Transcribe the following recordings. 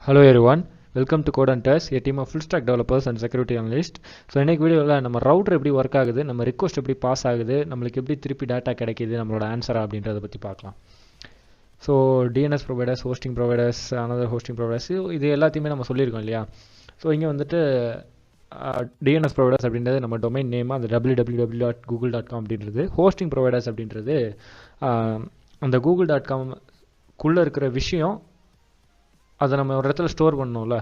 Hello everyone, welcome to Codehunters, a team of full stack developers and security analysts. So இன்னைக்கு வீடியோல நம்ம router எப்படி work ஆகுது, நம்ம ரிக்வெஸ்ட் எப்படி பாஸ் ஆகுது, நமக்கு எப்படி திருப்பி டேட்டா கிடைக்குது, நம்மளோட ஆன்சரா அப்படின்றத பத்தி பார்க்கலாம். So DNS providers, hosting providers, another hosting providers இது எல்லாத்தையுமே நம்ம சொல்லியிருக்கோம் இல்லையா. ஸோ இங்கே வந்துட்டு DNS providers அப்படின்றது நம்ம டொமைன் நேம் அந்த www.google.com அப்படின்றது, ஹோஸ்டிங் ப்ரொவைடர்ஸ் அப்படின்றது அந்த google.com குள்ளே இருக்கிற விஷயம் அதை நம்ம ஒரு இடத்துல ஸ்டோர் பண்ணோம்ல,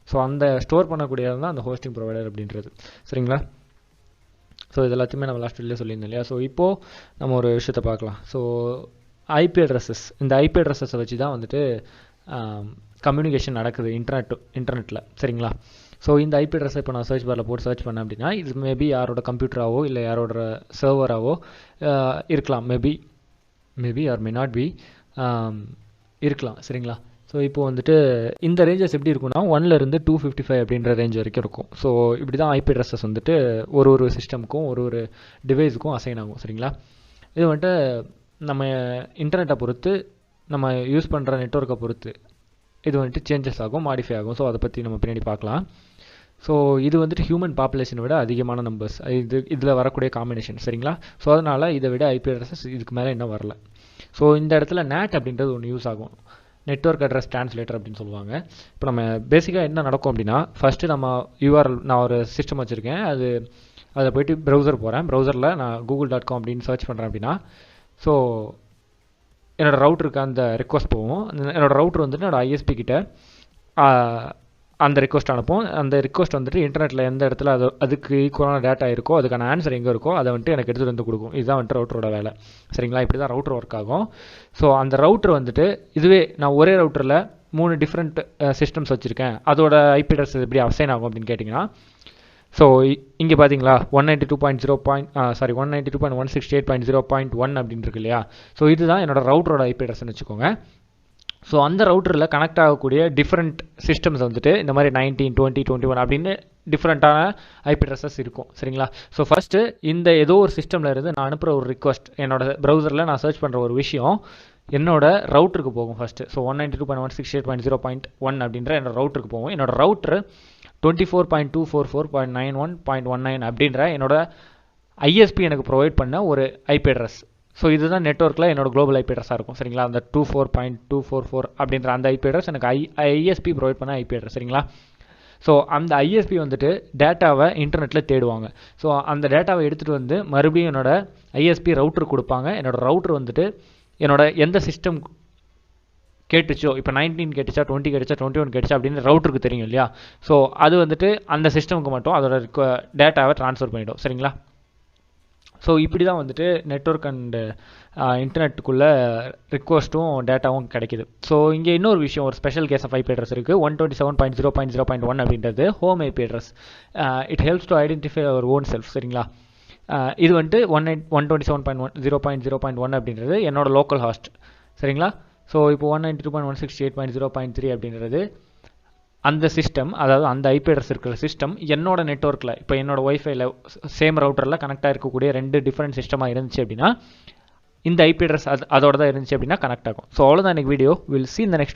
ஸோ அந்த ஸ்டோர் பண்ணக்கூடியது தான் அந்த ஹோஸ்டிங் ப்ரொவைடர் அப்படின்றது. சரிங்களா? ஸோ இது எல்லாத்தையுமே நம்ம லாஸ்ட் வீடியோவில் சொல்லியிருந்தோம் இல்லையா. ஸோ இப்போது நம்ம ஒரு விஷயத்தை பார்க்கலாம். ஸோ ஐபி அட்ரஸஸ், இந்த ஐபி அட்ரஸஸை வச்சு தான் வந்துட்டு கம்யூனிகேஷன் நடக்குது இன்டர்நெட்டில். சரிங்களா? ஸோ இந்த ஐபி அட்ரஸை இப்போ நான் சர்ச் பாரில் போட்டு சர்ச் பண்ணேன் அப்படின்னா இது மேபி யாரோட கம்ப்யூட்டராகவோ இல்லை யாரோட சர்வராகவோ இருக்கலாம். Maybe R may not be இருக்கலாம். சரிங்களா? ஸோ இப்போ வந்துட்டு இந்த ரேஞ்சஸ் எப்படி இருக்குன்னா 1லேருந்து 255 அப்படின்ற ரேஞ்ச் வரைக்கும் இருக்கும். ஸோ இப்படி தான் ஐபி அட்ரஸஸ் வந்துட்டு ஒரு சிஸ்டமுக்கும் ஒரு டிவைஸுக்கும் அசைன் ஆகும். சரிங்களா? இது வந்துட்டு நம்ம இன்டர்நெட்டை பொறுத்து, நம்ம யூஸ் பண்ணுற நெட்வொர்க்கை பொறுத்து இது வந்துட்டு சேஞ்சஸ் ஆகும், மாடிஃபை ஆகும். ஸோ அதை பற்றி நம்ம பின்னாடி பார்க்கலாம். ஸோ இது வந்துட்டு ஹியூமன் பாப்புலேஷனை விட அதிகமான நம்பர்ஸ், இதில் வரக்கூடிய காம்பினேஷன். சரிங்களா? ஸோ அதனால் இதை விட ஐபி அட்ரஸஸ் இதுக்கு மேலே இன்னும் வரல. ஸோ இந்த இடத்துல NAT அப்படின்றது ஒன்று யூஸ் ஆகும், நெட்வொர்க் அட்ரஸ் ட்ரான்ஸ்லேட்டர் அப்படின்னு சொல்லுவாங்க. இப்போ நம்ம பேசிக்காக என்ன நடக்கும் அப்படின்னா, ஃபஸ்ட்டு நம்ம யூஆர்எல், நான் ஒரு சிஸ்டம் வச்சுருக்கேன், அதில் போய்ட்டு ப்ரௌசர் போகிறேன், ப்ரௌசரில் நான் google.com அப்படின்னு சர்ச் பண்ணுறேன் அப்படின்னா, ஸோ என்னோடய ரவுட்டருக்கு அந்த ரெக்வஸ்ட் போகும். என்னோடய ரவுட்டர் வந்துட்டு என்னோடய ஐஎஸ்பி கிட்ட அந்த ரெக்வஸ்ட் அனுப்பும். அந்த ரெக்வஸ்ட் வந்துட்டு இன்டர்நெட்டில் எந்த இடத்துல அதுக்கு ஈக்குவலான டேட்டா இருக்கோ, அதுக்கான ஆன்சர் எங்கே இருக்கோ அதை வந்துட்டு எனக்கு எடுத்துகிட்டு வந்து கொடுக்கும். இதுதான் வந்துட்டு ரவுட்டரோட வேலை. சரிங்களா? இப்படி தான் ரவுட்டர் ஒர்க் ஆகும். ஸோ அந்த ரவுட்டர் வந்துட்டு இதுவே நான் ஒரே ரவுட்டரில் 3 டிஃப்ரெண்ட் சிஸ்டம்ஸ் வச்சுருக்கேன், அதோட ஐபி அட்ரஸ் எப்படி அசைன் ஆகும் அப்படின்னு கேட்டிங்கன்னா, ஸோ இங்கே பார்த்தீங்களா 192.168.0.1 அப்படின்னு இருக்கு இல்லையா. ஸோ இதுதான் என்னோட ரவுட்டரோட ஐபி அட்ரஸ்ன்னு வச்சுக்கோங்க. ஸோ அந்த ரவுட்டரில் கனெக்ட் ஆகக்கூடிய டிஃப்ரெண்ட் சிஸ்டம்ஸ் வந்துட்டு இந்த மாதிரி 19, 20, 21 அப்படின்னு டிஃப்ரெண்ட்டான ஐபி அட்ரஸஸ் இருக்கும். சரிங்களா? ஸோ ஃபஸ்ட்டு இந்த ஏதோ ஒரு சிஸ்டமில் இருந்து நான் அனுப்புகிற ஒரு ரிக்வஸ்ட், என்னோட ப்ரௌசரில் நான் சர்ச் பண்ணுற ஒரு விஷயம் என்னோட ரவுட்டருக்கு போகும் ஃபஸ்ட்டு. ஸோ 192.168.0.1 அப்படின்ற என்னோட ரவுட்டருக்கு போகும். என்னோட ரவுட்டர் 24.244.91.19 அப்படின்ற என்னோட ஐஎஸ்பி எனக்கு ப்ரொவைட் பண்ண ஒரு ஐபி அட்ரஸ். ஸோ இதுதான் நெட்வொர்க்கில் என்னோட குளோபல் ஐபி அட்ரஸாக இருக்கும். சரிங்களா? அந்த 24.244 அப்படின்ற அந்த ஐபி அட்ரஸ் எனக்கு ஐஎஸ்பி ப்ரொவைட் பண்ண ஐபி அட்ரஸ். சரிங்களா? ஸோ அந்த ஐஎஸ்பி வந்துட்டு டேட்டாவை இன்டர்நெட்டில் தேடுவாங்க. ஸோ அந்த டேட்டாவை எடுத்துகிட்டு வந்து மறுபடியும் என்னோட ஐஎஸ்பி ரவுட்டர் கொடுப்பாங்க. என்னோடய ரவுட்டர் வந்துட்டு என்னோட எந்த சிஸ்டம் கேட்டுச்சோ, இப்போ 19 கேட்டுச்சா, 20 கேட்டுச்சா, 21 கேட்டுச்சா அப்படின்னு ரவுட்டருக்கு தெரியும் இல்லையா. ஸோ அது வந்துட்டு அந்த சிஸ்டமுக்கு மட்டும் அதோட டேட்டாவை ட்ரான்ஸ்ஃபர் பண்ணிவிடும். சரிங்களா? ஸோ இப்படி தான் வந்துட்டு நெட்வொர்க் அண்டு இன்டர்நெட்டுக்குள்ளே ரிக்வஸ்ட்டும் டேட்டாவும் கிடைக்கிது. ஸோ இங்கே இன்னொரு விஷயம், ஒரு special case of IP address இருக்குது. 127.0.0.1 அப்படின்றது home IP address. It helps to identify our own self. சரிங்களா? இது வந்துட்டு 127.0.0.1 அப்படின்றது என்னோட லோக்கல் ஹாஸ்ட். சரிங்களா? ஸோ இப்போ 192.168.0.3 அப்படின்றது அந்த சிஸ்டம், அதாவது அந்த ஐபி அட்ரஸ் இருக்கிற சிஸ்டம் என்னோட நெட்வொர்க்கில், இப்போ என்னோட ஒய்ஃபைல சேம் ரவுட்டரில் கனெக்டாக இருக்கக்கூடிய 2 டிஃப்ரெண்ட் சிஸ்டமாக இருந்துச்சு அப்படின்னா இந்த ஐபி அட்ரஸ் அதோட தான் இருந்துச்சு அப்படின்னா கனெக்ட் ஆகும். ஸோ அவ்வளோதான் எனக்கு video. Will see in the next